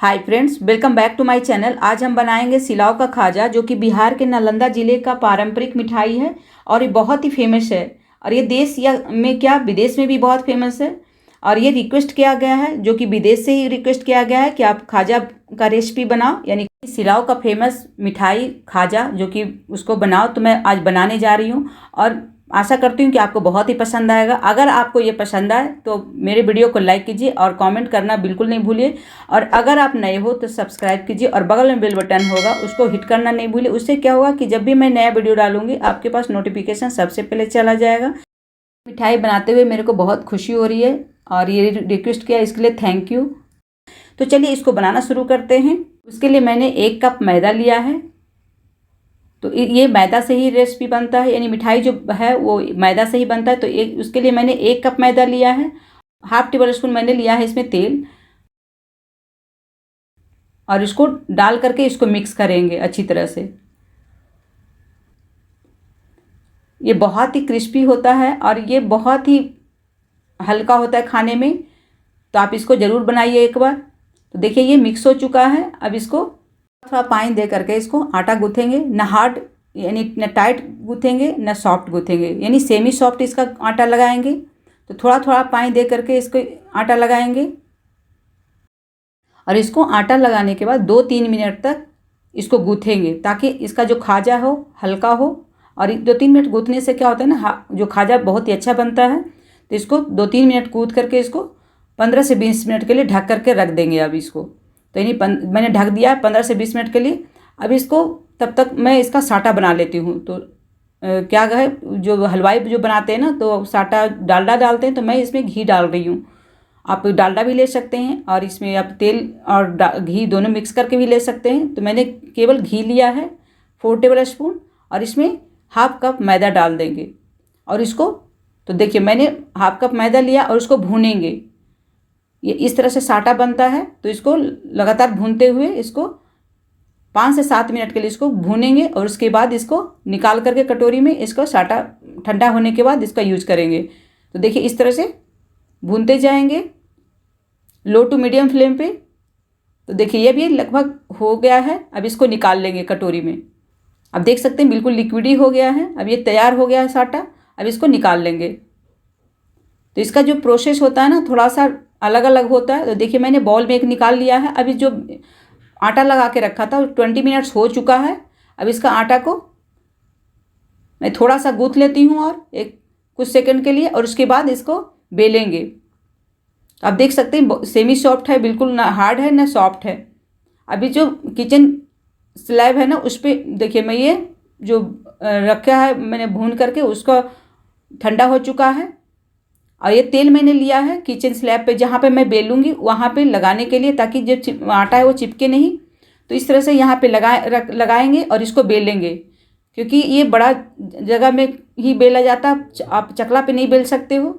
Hi friends, welcome back to my channel. आज हम बनाएंगे सिलाव का खाजा, जो कि बिहार के नालंदा ज़िले का पारंपरिक मिठाई है और ये बहुत ही फेमस है। और ये देश या में क्या विदेश में भी बहुत फेमस है। और ये रिक्वेस्ट किया गया है, जो कि विदेश से ही रिक्वेस्ट किया गया है कि आप खाजा का रेसिपी बनाओ, यानी सिलाव का फेमस मिठाई खाजा, जो कि उसको बनाओ। तो मैं आज बनाने जा रही हूँ और आशा करती हूँ कि आपको बहुत ही पसंद आएगा। अगर आपको ये पसंद आए तो मेरे वीडियो को लाइक कीजिए और कमेंट करना बिल्कुल नहीं भूलिए। और अगर आप नए हो तो सब्सक्राइब कीजिए और बगल में बेल बटन होगा, उसको हिट करना नहीं भूलिए। उससे क्या होगा कि जब भी मैं नया वीडियो डालूंगी आपके पास नोटिफिकेशन सबसे पहले चला जाएगा। मिठाई बनाते हुए मेरे को बहुत खुशी हो रही है और ये रिक्वेस्ट किया, इसके लिए थैंक यू। तो चलिए इसको बनाना शुरू करते हैं। उसके लिए मैंने 1 कप मैदा लिया है। तो ये मैदा से ही रेसिपी बनता है, यानी मिठाई जो है वो मैदा से ही बनता है। तो उसके लिए मैंने 1 कप मैदा लिया है। हाफ टेबल स्पून मैंने लिया है इसमें तेल, और इसको डाल करके इसको मिक्स करेंगे अच्छी तरह से। ये बहुत ही क्रिस्पी होता है और ये बहुत ही हल्का होता है खाने में। तो आप इसको ज़रूर बनाइए एक बार। तो देखिए ये मिक्स हो चुका है। अब इसको थोड़ा पानी दे करके इसको आटा गूँथेंगे, ना हार्ड यानी न टाइट गूँथेंगे ना सॉफ्ट गूँथेंगे, यानी सेमी सॉफ्ट इसका आटा लगाएंगे। तो थोड़ा थोड़ा पानी दे करके इसको आटा लगाएंगे और इसको आटा लगाने के बाद 2-3 मिनट तक इसको गूँथेंगे, ताकि इसका जो खाजा हो हल्का हो। और 2-3 मिनट गूँथने से क्या होता है ना, जो खाजा बहुत ही अच्छा बनता है। तो इसको 2-3 मिनट गूँथ करके इसको 15 से 20 मिनट के लिए ढक करके रख देंगे। अब इसको तो यानी मैंने ढक दिया 15 से 20 मिनट के लिए। अब इसको तब तक मैं इसका साटा बना लेती हूँ। तो क्या है, जो हलवाई जो बनाते हैं ना, तो साटा डालडा डालते हैं, तो मैं इसमें घी डाल रही हूँ। आप डालडा भी ले सकते हैं और इसमें आप तेल और घी दोनों मिक्स करके भी ले सकते हैं। तो मैंने केवल घी लिया है 4 टेबल स्पून, और इसमें हाफ कप मैदा डाल देंगे। और इसको तो देखिए मैंने हाफ कप मैदा लिया और उसको भूनेंगे। ये इस तरह से साटा बनता है। तो इसको लगातार भूनते हुए इसको 5 से 7 मिनट के लिए इसको भूनेंगे, और उसके बाद इसको निकाल करके कटोरी में इसको साटा ठंडा होने के बाद इसका यूज करेंगे। तो देखिए इस तरह से भूनते जाएंगे लो टू मीडियम फ्लेम पे। तो देखिए ये भी लगभग हो गया है। अब इसको निकाल लेंगे कटोरी में। अब देख सकते हैं बिल्कुल लिक्विडी हो गया है। अब ये तैयार हो गया है साटा। अब इसको निकाल लेंगे। तो इसका जो प्रोसेस होता है ना, थोड़ा सा अलग अलग होता है। तो देखिए मैंने बॉल में एक निकाल लिया है। अभी जो आटा लगा के रखा था 20 मिनट्स हो चुका है। अब इसका आटा को मैं थोड़ा सा गूँथ लेती हूँ और एक कुछ सेकंड के लिए, और उसके बाद इसको बेलेंगे। आप देख सकते हैं सेमी सॉफ्ट है, बिल्कुल ना हार्ड है ना सॉफ्ट है। अभी जो किचन स्लैब है ना, उस पर देखिए मैं ये जो रखा है मैंने भून करके, उसका ठंडा हो चुका है। और ये तेल मैंने लिया है किचन स्लैब पे, जहाँ पे मैं बेलूँगी वहाँ पे लगाने के लिए, ताकि जो आटा है वो चिपके नहीं। तो इस तरह से यहाँ पे लगाएंगे और इसको बेलेंगे, क्योंकि ये बड़ा जगह में ही बेला जाता है, आप चकला पे नहीं बेल सकते हो।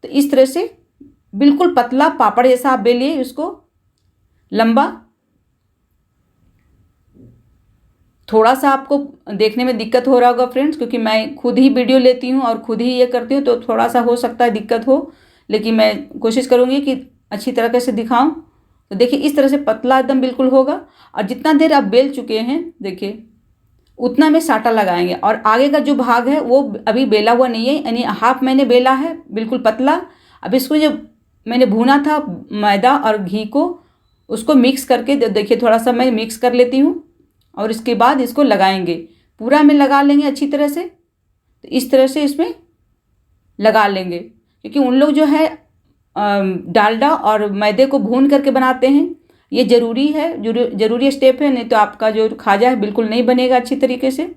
तो इस तरह से बिल्कुल पतला पापड़ जैसा आप बेलिए उसको, लंबा। थोड़ा सा आपको देखने में दिक्कत हो रहा होगा फ्रेंड्स, क्योंकि मैं खुद ही वीडियो लेती हूँ और खुद ही ये करती हूँ, तो थोड़ा सा हो सकता है दिक्कत हो, लेकिन मैं कोशिश करूँगी कि अच्छी तरीके से दिखाऊँ। तो देखिए इस तरह से पतला एकदम बिल्कुल होगा। और जितना देर आप बेल चुके हैं देखिए उतना में साटा लगाएंगे। और आगे का जो भाग है वो अभी बेला हुआ नहीं है, यानी हाफ मैंने बेला है बिल्कुल पतला। अब इसको जो मैंने भूना था मैदा और घी को, उसको मिक्स करके देखिए थोड़ा सा मैं मिक्स कर लेती हूँ, और इसके बाद इसको लगाएंगे। पूरा में लगा लेंगे अच्छी तरह से। तो इस तरह से इसमें लगा लेंगे, क्योंकि उन लोग जो है डालडा और मैदे को भून करके बनाते हैं। ये ज़रूरी है, ज़रूरी स्टेप है, नहीं तो आपका जो खाजा है बिल्कुल नहीं बनेगा अच्छी तरीके से।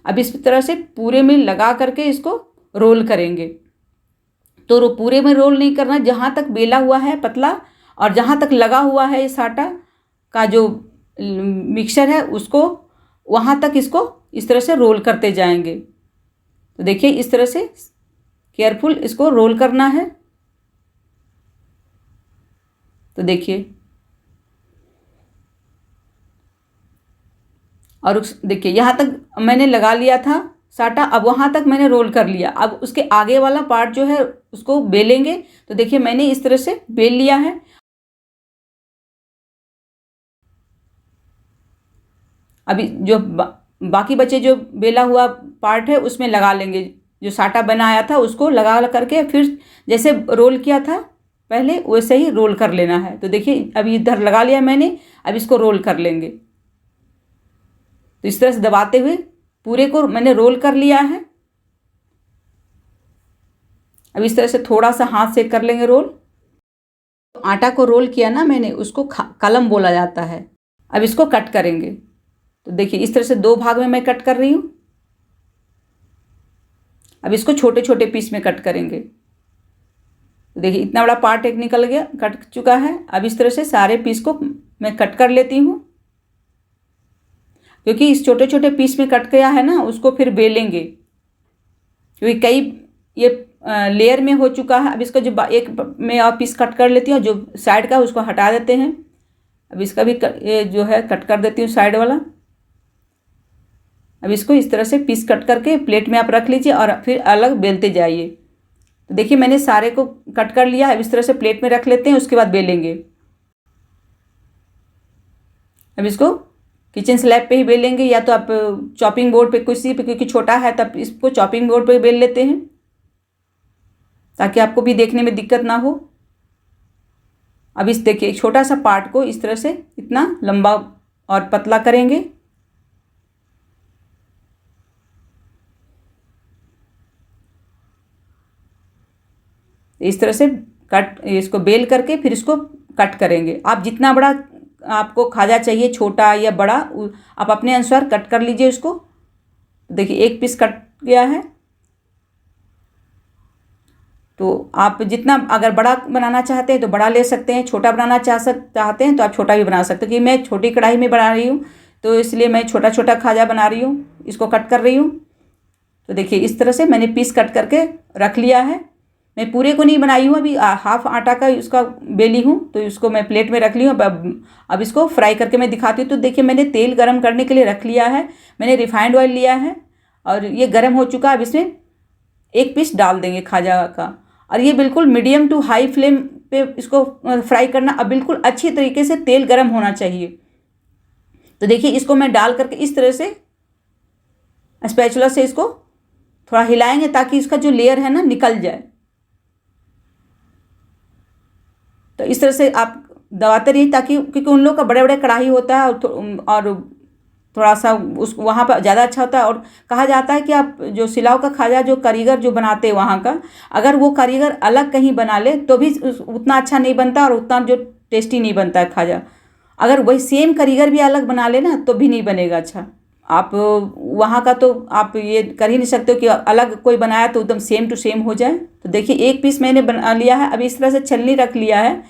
अब इस तरह से पूरे में लगा करके इसको रोल करेंगे। तो पूरे में रोल नहीं करना, जहाँ तक बेला हुआ है पतला और जहाँ तक लगा हुआ है इस आटा का जो मिक्सचर है उसको, वहाँ तक इसको इस तरह से रोल करते जाएंगे। तो देखिए इस तरह से केयरफुल इसको रोल करना है। तो देखिए, और देखिए यहाँ तक मैंने लगा लिया था साटा। अब वहाँ तक मैंने रोल कर लिया। अब उसके आगे वाला पार्ट जो है उसको बेलेंगे। तो देखिए मैंने इस तरह से बेल लिया है। अभी जो बाकी बचे जो बेला हुआ पार्ट है उसमें लगा लेंगे। जो साटा बनाया था उसको लगा करके फिर जैसे रोल किया था पहले वैसे ही रोल कर लेना है। तो देखिए अभी इधर लगा लिया मैंने, अब इसको रोल कर लेंगे। तो इस तरह से दबाते हुए पूरे को मैंने रोल कर लिया है। अब इस तरह से थोड़ा सा हाथ से कर लेंगे रोल। तो आटा को रोल किया ना मैंने, उसको कलम बोला जाता है। अब इसको कट करेंगे। तो देखिए इस तरह से 2 भाग में मैं कट कर रही हूँ। अब इसको छोटे छोटे पीस में कट करेंगे। तो देखिए इतना बड़ा पार्ट एक निकल गया, कट चुका है। अब इस तरह से सारे पीस को मैं कट कर लेती हूँ, क्योंकि इस छोटे छोटे पीस में कट गया है ना, उसको फिर बेलेंगे, क्योंकि कई ये लेयर में हो चुका है। अब इसका जो एक मैं और पीस कट कर लेती हूँ, जो साइड का उसको हटा देते हैं। अब इसका भी ये जो है कट कर देती हूँ साइड वाला। अब इसको इस तरह से पीस कट करके प्लेट में आप रख लीजिए और फिर अलग बेलते जाइए। तो देखिए मैंने सारे को कट कर लिया। अब इस तरह से प्लेट में रख लेते हैं, उसके बाद बेलेंगे। अब इसको किचन स्लैब पे ही बेलेंगे, या तो आप चॉपिंग बोर्ड पे किसी पे, क्योंकि छोटा है तब इसको चॉपिंग बोर्ड पे बेल लेते हैं ताकि आपको भी देखने में दिक्कत ना हो। अब इस देखिए छोटा सा पार्ट को इस तरह से इतना लंबा और पतला करेंगे। इस तरह से कट इसको बेल करके फिर इसको कट करेंगे। आप जितना बड़ा आपको खाजा चाहिए, छोटा या बड़ा, आप अपने अनुसार कट कर लीजिए उसको। देखिए एक पीस कट गया है। तो आप जितना अगर बड़ा बनाना चाहते हैं तो बड़ा ले सकते हैं, छोटा बनाना चाहते हैं तो आप छोटा भी बना सकते हैं। कि मैं छोटी कढ़ाई में बना रही हूँ तो इसलिए मैं छोटा छोटा खाजा बना रही हूँ, इसको कट कर रही हूँ। तो देखिए इस तरह से मैंने पीस कट करके रख लिया है। मैं पूरे को नहीं बनाई हूँ, अभी हाफ आटा का उसका बेली हूँ, तो इसको मैं प्लेट में रख ली हूँ। अब इसको फ्राई करके मैं दिखाती हूँ। तो देखिए मैंने तेल गरम करने के लिए रख लिया है। मैंने रिफाइंड ऑयल लिया है और ये गरम हो चुका है। अब इसमें एक पीस डाल देंगे खाजा का, और ये बिल्कुल मीडियम टू हाई फ्लेम पे इसको फ्राई करना। अब बिल्कुल अच्छी तरीके से तेल गरम होना चाहिए। तो देखिए इसको मैं डाल करके इस तरह से स्पैचुला से इसको थोड़ा हिलाएंगे ताकि इसका जो लेयर है ना निकल जाए। तो इस तरह से आप दबाते रहिए, ताकि क्योंकि उन लोग का बड़े बड़े कढ़ाई होता है और थोड़ा सा उस वहाँ पर ज़्यादा अच्छा होता है। और कहा जाता है कि आप जो सिलाव का खाजा जो कारीगर जो बनाते हैं वहाँ का, अगर वो कारीगर अलग कहीं बना ले तो भी उतना अच्छा नहीं बनता और उतना जो टेस्टी नहीं बनता है खाजा। अगर वही सेम कारीगर भी अलग बना ले ना तो भी नहीं बनेगा अच्छा। आप वहाँ का तो आप ये कर ही नहीं सकते हो कि अलग कोई बनाया तो एकदम सेम टू सेम हो जाए। तो देखिए एक पीस मैंने बना लिया है। अभी इस तरह से छलनी रख लिया है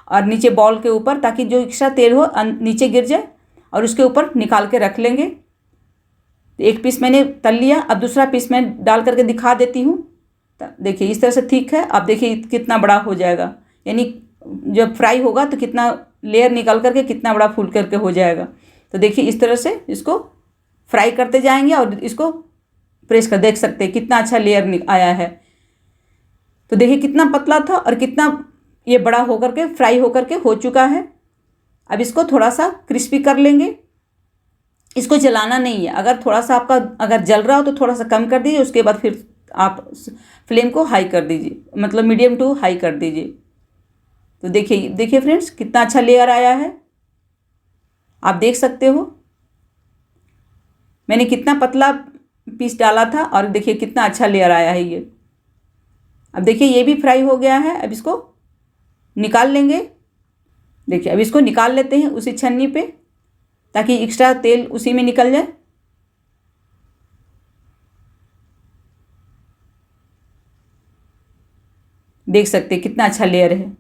और नीचे बॉल के ऊपर, ताकि जो एक्स्ट्रा तेल हो नीचे गिर जाए, और उसके ऊपर निकाल के रख लेंगे। एक पीस मैंने तल लिया। अब दूसरा पीस मैं डाल करके दिखा देती हूँ। देखिए इस तरह से ठीक है। अब देखिए कितना बड़ा हो जाएगा, यानी जब फ्राई होगा तो कितना लेयर निकल करके कितना बड़ा फूल करके हो जाएगा। तो देखिए इस तरह से इसको फ्राई करते जाएंगे और इसको प्रेस कर देख सकते हैं कितना अच्छा लेयर आया है। तो देखिए कितना पतला था और कितना ये बड़ा होकर के फ्राई होकर के हो चुका है। अब इसको थोड़ा सा क्रिस्पी कर लेंगे। इसको जलाना नहीं है। अगर थोड़ा सा आपका अगर जल रहा हो तो थोड़ा सा कम कर दीजिए, उसके बाद फिर आप फ्लेम को हाई कर दीजिए, मतलब मीडियम टू हाई कर दीजिए। तो देखिए फ्रेंड्स कितना अच्छा लेयर आया है, आप देख सकते हो। मैंने कितना पतला पीस डाला था और देखिए कितना अच्छा लेयर आया है ये। अब देखिए ये भी फ्राई हो गया है। अब इसको निकाल लेंगे। देखिए अब इसको निकाल लेते हैं उसी छन्नी पे, ताकि एक्स्ट्रा तेल उसी में निकल जाए। देख सकते हैं कितना अच्छा लेयर है।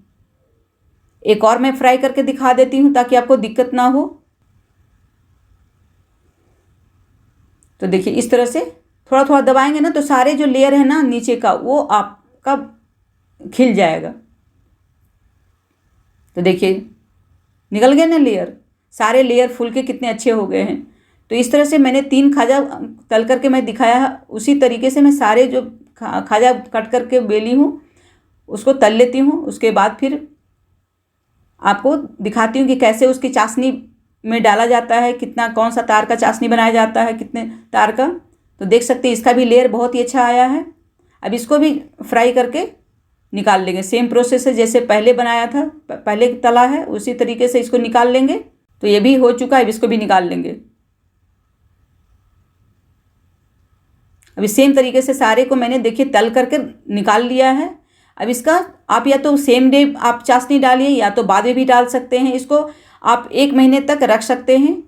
एक और मैं फ्राई करके दिखा देती हूँ ताकि आपको दिक्कत ना हो। तो देखिए इस तरह से थोड़ा थोड़ा दबाएंगे ना तो सारे जो लेयर है ना नीचे का वो आपका खिल जाएगा। तो देखिए निकल गए ना लेयर, सारे लेयर फूल के कितने अच्छे हो गए हैं। तो इस तरह से मैंने 3 खाजा तल करके मैं दिखाया है, उसी तरीके से मैं सारे जो खाजा कट करके बेली हूँ उसको तल लेती हूँ। उसके बाद फिर आपको दिखाती हूँ कि कैसे उसकी चाशनी में डाला जाता है, कितना कौन सा तार का चाशनी बनाया जाता है, कितने तार का। तो देख सकते हैं इसका भी लेयर बहुत ही अच्छा आया है। अब इसको भी फ्राई करके निकाल लेंगे। सेम प्रोसेस है जैसे पहले बनाया था, पहले तला है, उसी तरीके से इसको निकाल लेंगे। तो ये भी हो चुका है, अब इसको भी निकाल लेंगे। अभी सेम तरीके से सारे को मैंने देखिए तल करके निकाल लिया है। अब इसका आप या तो सेम डे आप चाशनी डालिए या तो बाद में भी डाल सकते हैं। इसको आप 1 महीने तक रख सकते हैं।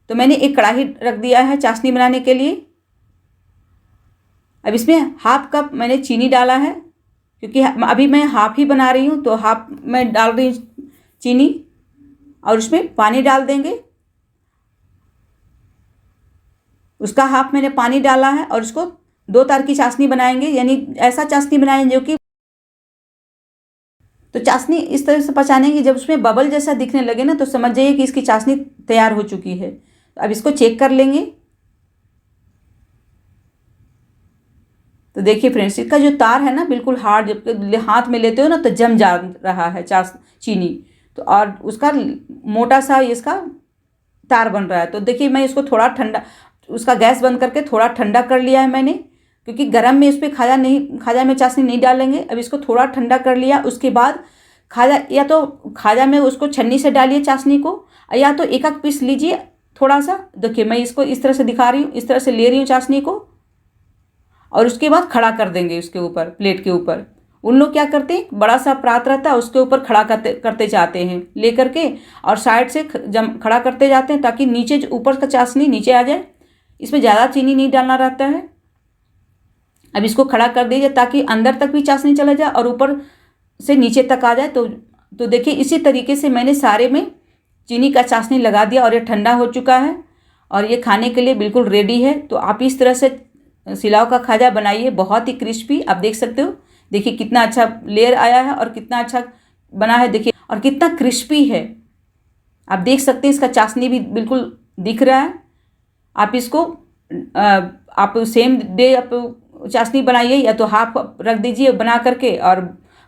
तो मैंने एक कढ़ाई रख दिया है चाशनी बनाने के लिए। अब इसमें ½ कप मैंने चीनी डाला है, क्योंकि अभी मैं हाफ ही बना रही हूँ, तो हाफ मैं डाल रही हूँ चीनी। और उसमें पानी डाल देंगे। उसका हाफ मैंने पानी डाला है और उसको 2 तार की चाशनी बनाएंगे, यानी ऐसा चाशनी बनाएंगे जो कि तो चाशनी इस तरह से पचाने की जब उसमें बबल जैसा दिखने लगे ना, तो समझ जाइए कि इसकी चाशनी तैयार हो चुकी है। तो अब इसको चेक कर लेंगे। तो देखिए फ्रेंड्स, इसका जो तार है ना बिल्कुल हार्ड, जब हाथ में लेते हो ना तो जम जा रहा है चीनी। तो और उसका मोटा सा इसका तार बन रहा है। तो देखिए मैं इसको थोड़ा ठंडा, उसका गैस बंद करके थोड़ा ठंडा कर लिया है मैंने, क्योंकि गरम में इस पर खाजा में चाशनी नहीं डालेंगे। अब इसको थोड़ा ठंडा कर लिया। उसके बाद खाजा, या तो खाजा में उसको छन्नी से डालिए चाशनी को, या तो एक पीस लीजिए थोड़ा सा। देखिए मैं इसको इस तरह से दिखा रही हूँ, इस तरह से ले रही हूँ चाशनी को, और उसके बाद खड़ा कर देंगे उसके ऊपर, प्लेट के ऊपर। उन लोग क्या करते हैं, बड़ा सा परात रहता है उसके ऊपर खड़ा करते जाते हैं ले करके, और साइड से खड़ा करते जाते हैं ताकि नीचे जो ऊपर का चाशनी नीचे आ जाए। इसमें ज़्यादा चीनी नहीं डालना रहता है। अब इसको खड़ा कर दीजिए ताकि अंदर तक भी चाशनी चला जाए और ऊपर से नीचे तक आ जाए। तो देखिए इसी तरीके से मैंने सारे में चीनी का चाशनी लगा दिया और ये ठंडा हो चुका है और ये खाने के लिए बिल्कुल रेडी है। तो आप इस तरह से सिलाव का खाजा बनाइए, बहुत ही क्रिस्पी। आप देख सकते हो, देखिए कितना अच्छा लेयर आया है और कितना अच्छा बना है, देखिए, और कितना क्रिस्पी है। आप देख सकते हैं इसका चाशनी भी बिल्कुल दिख रहा है। आप इसको आप सेम डे आप चाशनी बनाइए, या तो हाफ रख दीजिए बना करके, और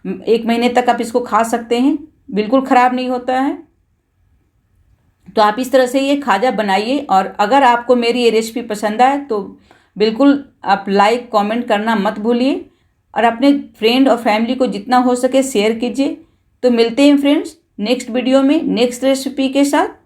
1 महीने तक आप इसको खा सकते हैं, बिल्कुल ख़राब नहीं होता है। तो आप इस तरह से ये खाजा बनाइए। और अगर आपको मेरी ये रेसिपी पसंद आए तो बिल्कुल आप लाइक कमेंट करना मत भूलिए, और अपने फ्रेंड और फैमिली को जितना हो सके शेयर कीजिए। तो मिलते हैं फ्रेंड्स नेक्स्ट वीडियो में नेक्स्ट रेसिपी के साथ।